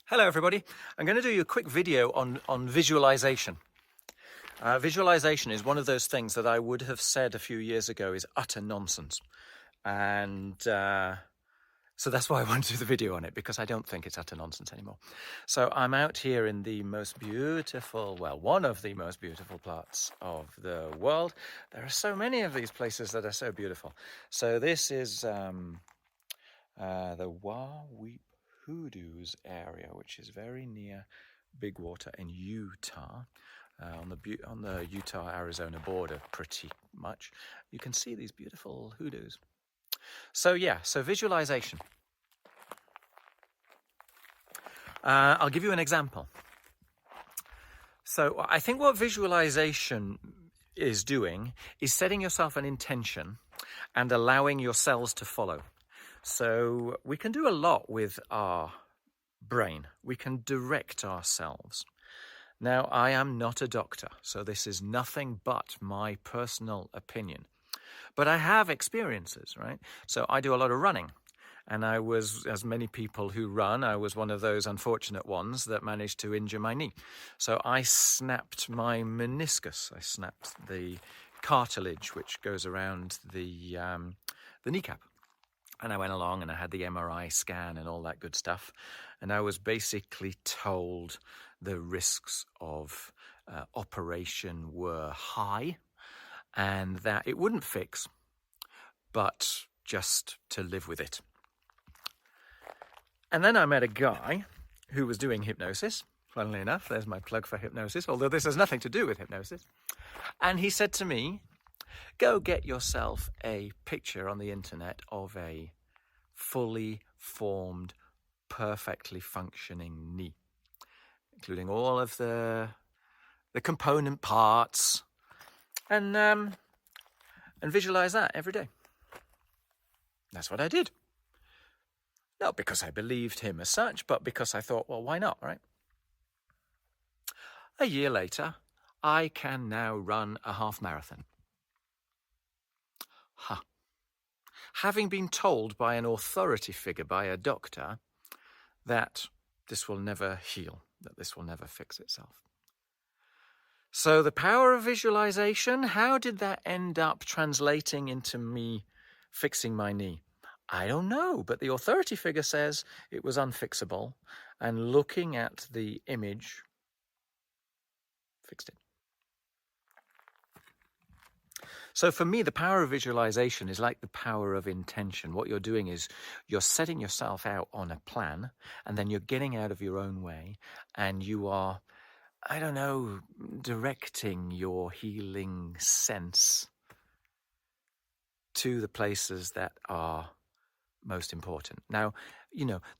Hello everybody, I'm going to do you a quick video on visualization. Visualization is one of those things that I would have said a few years ago is utter nonsense. And so that's why I want to do the video on it, because I don't think it's utter nonsense anymore. So I'm out here in the most beautiful, well, one of the most beautiful parts of the world. There are so many of these places that are so beautiful. So this is the Wahweap Hoodoos area, which is very near Big Water in Utah, on the Utah-Arizona border pretty much. You can see these beautiful hoodoos. So visualization. I'll give you an example. So I think what visualization is doing is setting yourself an intention and allowing your cells to follow. So we can do a lot with our brain. We can direct ourselves. Now, I am not a doctor, so this is nothing but my personal opinion. But I have experiences, right? So I do a lot of running. And I was, as many people who run, I was one of those unfortunate ones that managed to injure my knee. So I snapped my meniscus. I snapped the cartilage which goes around the kneecap. And I went along and I had the MRI scan and all that good stuff. And I was basically told the risks of operation were high and that it wouldn't fix, but just to live with it. And then I met a guy who was doing hypnosis. Funnily enough, there's my plug for hypnosis, although this has nothing to do with hypnosis. And he said to me, go get yourself a picture on the internet of a fully formed, perfectly functioning knee, including all of the component parts, and visualize that every day. That's what I did. Not because I believed him as such, but because I thought, well, why not, right? A year later, I can now run a half marathon. Having been told by an authority figure, by a doctor, that this will never heal, that this will never fix itself. So the power of visualization, how did that end up translating into me fixing my knee? I don't know, but the authority figure says it was unfixable, and looking at the image fixed it. So for me, the power of visualization is like the power of intention. What you're doing is you're setting yourself out on a plan, and then you're getting out of your own way, and you are, I don't know, directing your healing sense to the places that are most important. Now,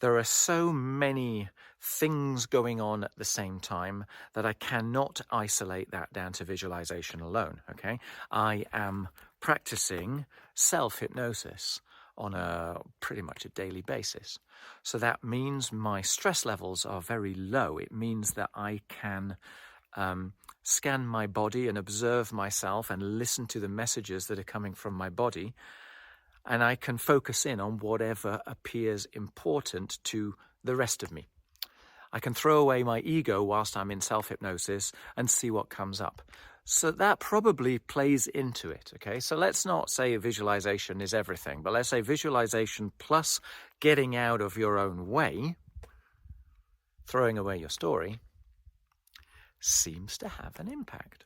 there are so many things going on at the same time that I cannot isolate that down to visualization alone, okay? I am practicing self-hypnosis on a pretty much a daily basis. So that means my stress levels are very low. It means that I can scan my body and observe myself and listen to the messages that are coming from my body. And I can focus in on whatever appears important to the rest of me. I can throw away my ego whilst I'm in self-hypnosis and see what comes up. So that probably plays into it, okay? So let's not say visualization is everything, but let's say visualization plus getting out of your own way, throwing away your story, seems to have an impact.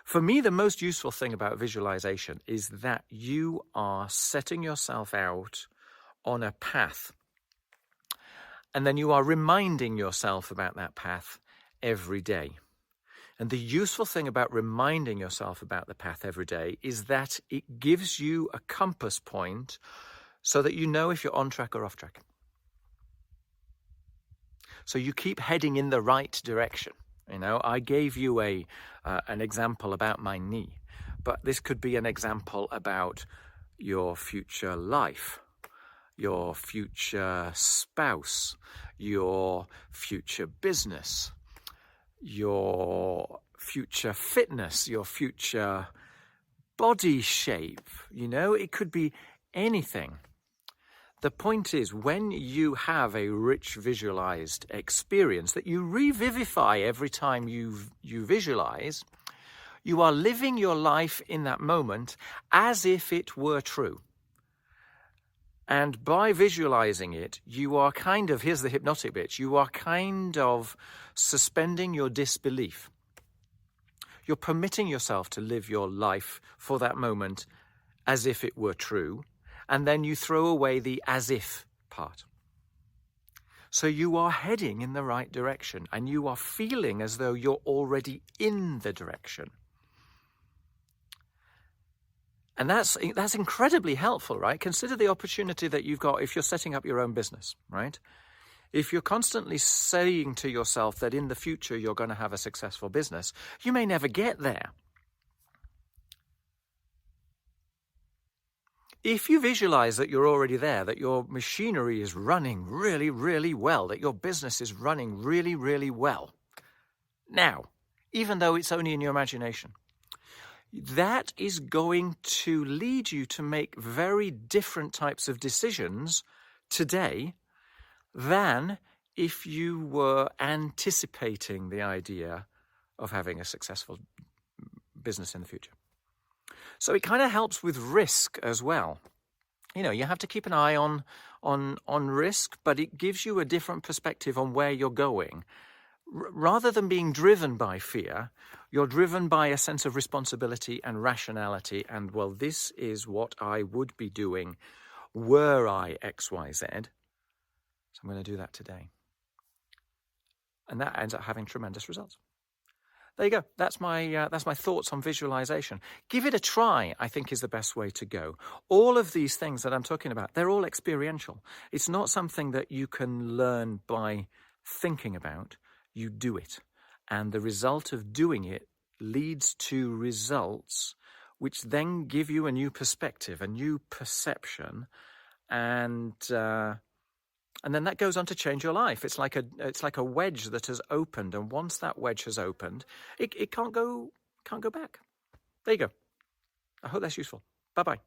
For me, the most useful thing about visualization is that you are setting yourself out on a path, and then you are reminding yourself about that path every day. And the useful thing about reminding yourself about the path every day is that it gives you a compass point so that you know if you're on track or off track. So you keep heading in the right direction. I gave you an example about my knee, but this could be an example about your future life, your future spouse, your future business, your future fitness, your future body shape. It could be anything The point is, when you have a rich visualized experience that you revivify every time you visualize, you are living your life in that moment as if it were true. And by visualizing it, you are kind of, here's the hypnotic bit, you are kind of suspending your disbelief. You're permitting yourself to live your life for that moment as if it were true, and then you throw away the as if part. So you are heading in the right direction, and you are feeling as though you're already in the direction. And that's incredibly helpful, right? Consider the opportunity that you've got if you're setting up your own business, right? If you're constantly saying to yourself that in the future you're going to have a successful business, you may never get there. If you visualize that you're already there, that your machinery is running really, really well, that your business is running really, really well, now, even though it's only in your imagination, that is going to lead you to make very different types of decisions today than if you were anticipating the idea of having a successful business in the future. So it kind of helps with risk as well. You know, you have to keep an eye on risk, but it gives you a different perspective on where you're going. Rather than being driven by fear, you're driven by a sense of responsibility and rationality. And, well, this is what I would be doing were I X, Y, Z. So I'm going to do that today. And that ends up having tremendous results. There you go. That's my thoughts on visualization. Give it a try, I think, is the best way to go. All of these things that I'm talking about, they're all experiential. It's not something that you can learn by thinking about. You do it. And the result of doing it leads to results which then give you a new perspective, a new perception, and then that goes on to change your life. It's like a wedge that has opened, and once that wedge has opened, it can't go back. There you go. I hope that's useful. Bye-bye.